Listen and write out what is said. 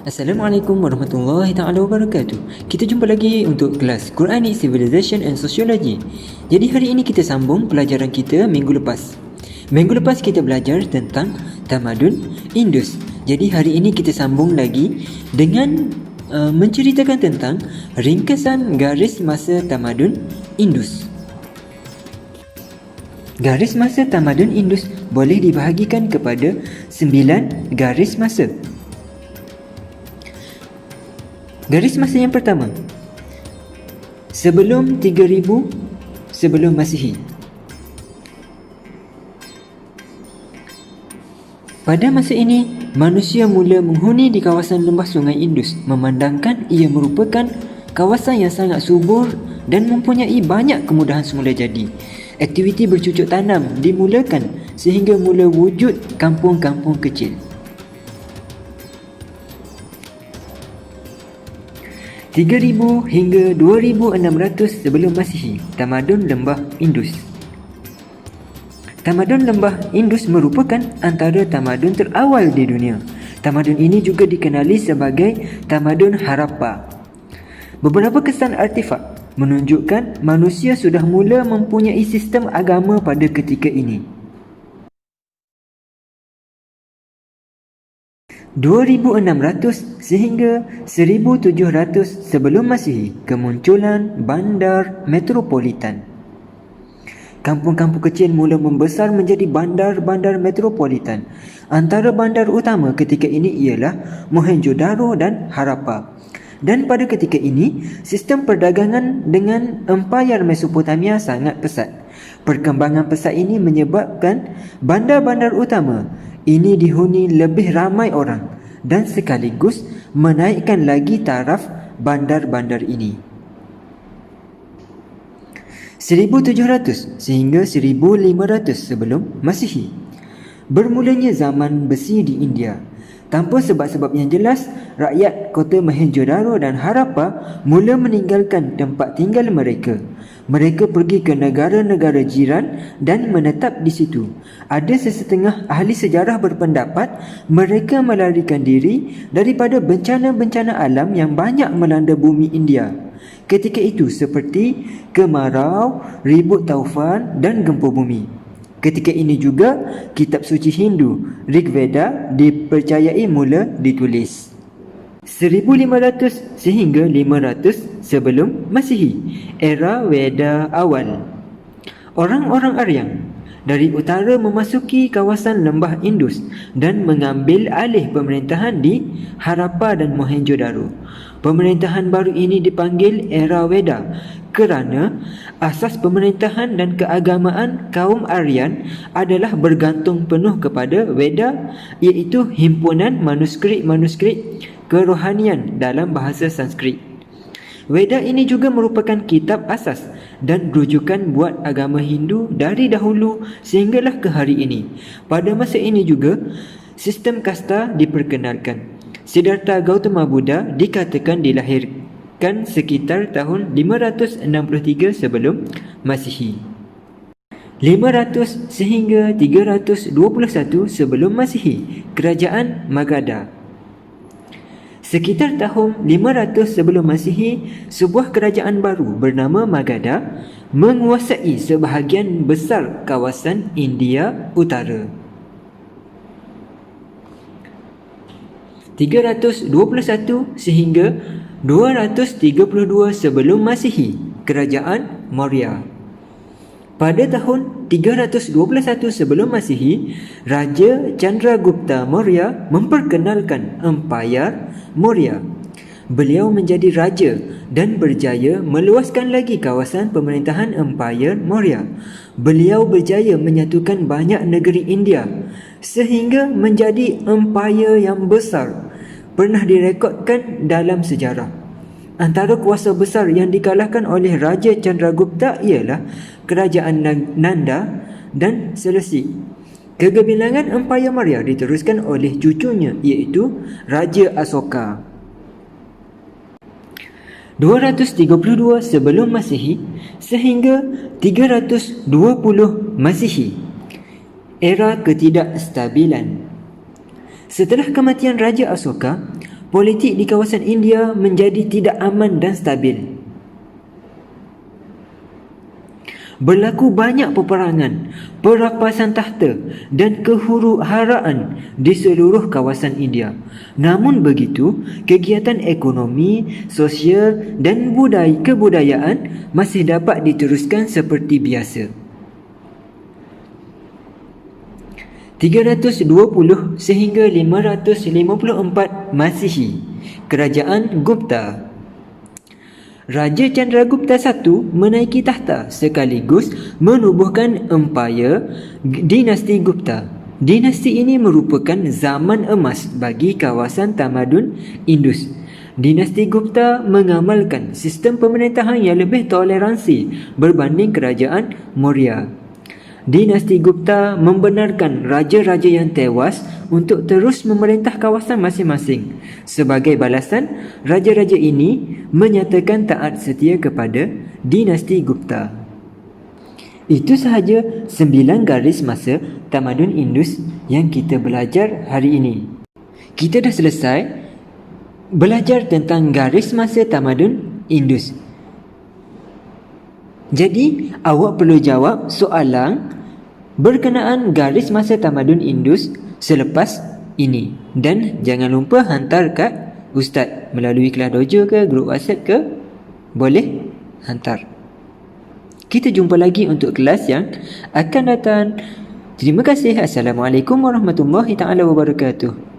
Assalamualaikum warahmatullahi taala wabarakatuh. Kita jumpa lagi untuk kelas Quranic Civilization and Sociology. Jadi hari ini kita sambung pelajaran kita minggu lepas. Minggu lepas kita belajar tentang tamadun Indus. Jadi hari ini kita sambung lagi dengan menceritakan tentang ringkasan garis masa tamadun Indus. Garis masa tamadun Indus boleh dibahagikan kepada 9 garis masa. Garis masa yang pertama, sebelum 3000 sebelum Masihi. Pada masa ini, manusia mula menghuni di kawasan lembah sungai Indus, memandangkan ia merupakan kawasan yang sangat subur dan mempunyai banyak kemudahan semula jadi. Aktiviti bercucuk tanam dimulakan sehingga mula wujud kampung-kampung kecil. 3000 hingga 2600 sebelum Masihi, tamadun lembah Indus. Tamadun lembah Indus merupakan antara tamadun terawal di dunia. Tamadun ini juga dikenali sebagai tamadun Harappa. Beberapa kesan artifak menunjukkan manusia sudah mula mempunyai sistem agama pada ketika ini. 2600 sehingga 1700 sebelum Masihi, kemunculan bandar metropolitan. Kampung-kampung kecil mula membesar menjadi bandar-bandar metropolitan. Antara bandar utama ketika ini ialah Mohenjo-daro dan Harappa. Dan pada ketika ini, sistem perdagangan dengan Empayar Mesopotamia sangat pesat. Perkembangan pesat ini menyebabkan bandar-bandar utama ini dihuni lebih ramai orang dan sekaligus menaikkan lagi taraf bandar-bandar ini. 1700 sehingga 1500 sebelum Masihi, bermulanya zaman besi di India. Tanpa sebab-sebab yang jelas, rakyat kota Mohenjo-daro dan Harappa mula meninggalkan tempat tinggal mereka. Mereka pergi ke negara-negara jiran dan menetap di situ. Ada sesetengah ahli sejarah berpendapat mereka melarikan diri daripada bencana-bencana alam yang banyak melanda bumi India ketika itu, seperti kemarau, ribut taufan dan gempa bumi. Ketika ini juga, kitab suci Hindu, Rig Veda, dipercayai mula ditulis. 1500 sehingga 500 sebelum Masihi, era Veda awal. Orang-orang Aryan dari utara memasuki kawasan lembah Indus dan mengambil alih pemerintahan di Harappa dan Mohenjo-daro. Pemerintahan baru ini dipanggil era Veda kerana asas pemerintahan dan keagamaan kaum Aryan adalah bergantung penuh kepada Veda, iaitu himpunan manuskrip-manuskrip kerohanian dalam bahasa Sanskrit. Veda ini juga merupakan kitab asas dan rujukan buat agama Hindu dari dahulu sehinggalah ke hari ini. Pada masa ini juga, sistem kasta diperkenalkan. Siddhartha Gautama Buddha dikatakan dilahirkan sekitar tahun 563 sebelum Masihi. 500 sehingga 321 sebelum Masihi, kerajaan Magadha. Sekitar tahun 500 sebelum Masihi, sebuah kerajaan baru bernama Magadha menguasai sebahagian besar kawasan India Utara. 321 sehingga 232 sebelum Masihi, kerajaan Maurya. Pada tahun 321 sebelum Masihi, Raja Chandragupta Maurya memperkenalkan Empayar Maurya. Beliau menjadi raja dan berjaya meluaskan lagi kawasan pemerintahan Empayar Maurya. Beliau berjaya menyatukan banyak negeri India sehingga menjadi empayar yang besar pernah direkodkan dalam sejarah. Antara kuasa besar yang dikalahkan oleh Raja Chandragupta ialah kerajaan Nanda dan Seleucid. Kegemilangan Empayar Maurya diteruskan oleh cucunya, iaitu Raja Asoka. 232 sebelum Masihi sehingga 320 Masihi, era ketidakstabilan. Setelah kematian Raja Asoka, politik di kawasan India menjadi tidak aman dan stabil. Berlaku banyak peperangan, perampasan tahta dan kehuru-haraan di seluruh kawasan India. Namun begitu, kegiatan ekonomi, sosial dan kebudayaan masih dapat diteruskan seperti biasa. 320 sehingga 554 Masihi, Kerajaan Gupta. Raja Chandragupta I menaiki takhta sekaligus menubuhkan empayar dinasti Gupta. Dinasti ini merupakan zaman emas bagi kawasan tamadun Indus. Dinasti Gupta mengamalkan sistem pemerintahan yang lebih toleransi berbanding kerajaan Maurya. Dinasti Gupta membenarkan raja-raja yang tewas untuk terus memerintah kawasan masing-masing. Sebagai balasan, raja-raja ini menyatakan taat setia kepada dinasti Gupta. Itu sahaja 9 garis masa tamadun Indus yang kita belajar hari ini. Kita dah selesai belajar tentang garis masa tamadun Indus. Jadi, awak perlu jawab soalan berkenaan garis masa tamadun Indus selepas ini. Dan jangan lupa hantar kat Ustaz melalui kelas dojo ke, grup WhatsApp ke, boleh hantar. Kita jumpa lagi untuk kelas yang akan datang. Terima kasih. Assalamualaikum warahmatullahi taala wabarakatuh.